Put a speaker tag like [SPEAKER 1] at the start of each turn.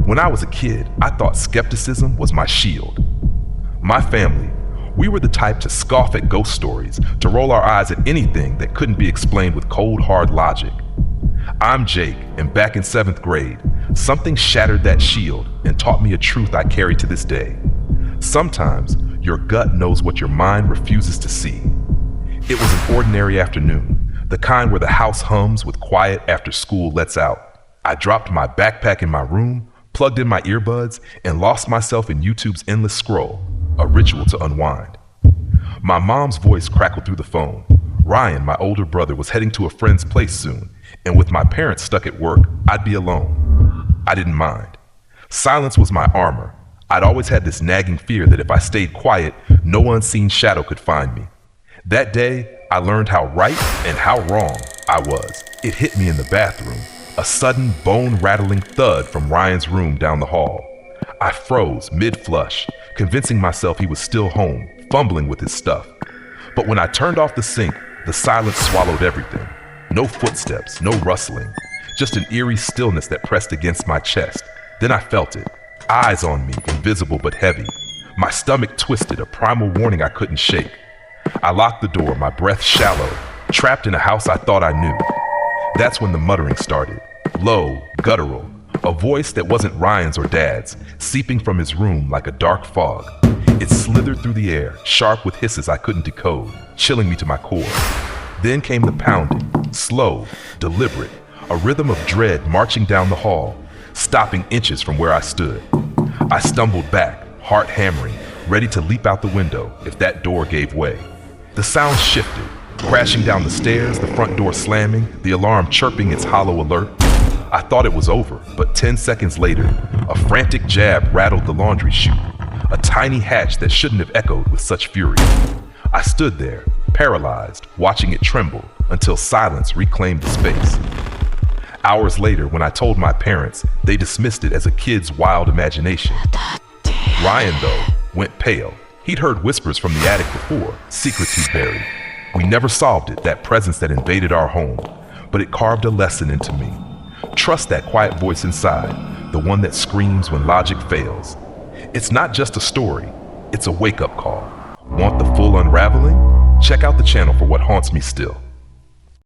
[SPEAKER 1] When I was a kid, I thought skepticism was my shield. My family, we were the type to scoff at ghost stories, to roll our eyes at anything that couldn't be explained with cold, hard logic. I'm Jake, and back in 7th grade, something shattered that shield and taught me a truth I carry to this day. Sometimes, your gut knows what your mind refuses to see. It was an ordinary afternoon, the kind where the house hums with quiet after school lets out. I dropped my backpack in my room, plugged in my earbuds, and lost myself in YouTube's endless scroll, a ritual to unwind. My mom's voice crackled through the phone. Ryan, my older brother, was heading to a friend's place soon, and with my parents stuck at work, I'd be alone. I didn't mind. Silence was my armor. I'd always had this nagging fear that if I stayed quiet, no unseen shadow could find me. That day, I learned how right and how wrong I was. It hit me in the bathroom, a sudden bone-rattling thud from Ryan's room down the hall. I froze mid-flush, convincing myself he was still home, fumbling with his stuff. But when I turned off the sink, the silence swallowed everything. No footsteps, no rustling, just an eerie stillness that pressed against my chest. Then I felt it, eyes on me, invisible but heavy. My stomach twisted, a primal warning I couldn't shake. I locked the door, my breath shallow, trapped in a house I thought I knew. That's when the muttering started, low, guttural, a voice that wasn't Ryan's or Dad's, seeping from his room like a dark fog. It slithered through the air, sharp with hisses I couldn't decode, chilling me to my core. Then came the pounding, slow, deliberate, a rhythm of dread marching down the hall, stopping inches from where I stood. I stumbled back, heart hammering, ready to leap out the window if that door gave way. The sound shifted, crashing down the stairs, the front door slamming, the alarm chirping its hollow alert. I thought it was over, but 10 seconds later, a frantic jab rattled the laundry chute, a tiny hatch that shouldn't have echoed with such fury. I stood there, paralyzed, watching it tremble until silence reclaimed the space. Hours later, when I told my parents, they dismissed it as a kid's wild imagination. Ryan, though, went pale. He'd heard whispers from the attic before, secrets he'd buried. We never solved it, that presence that invaded our home, but it carved a lesson into me. Trust that quiet voice inside, the one that screams when logic fails. It's not just a story, it's a wake-up call. Want the full unraveling? Check out the channel for what haunts me still.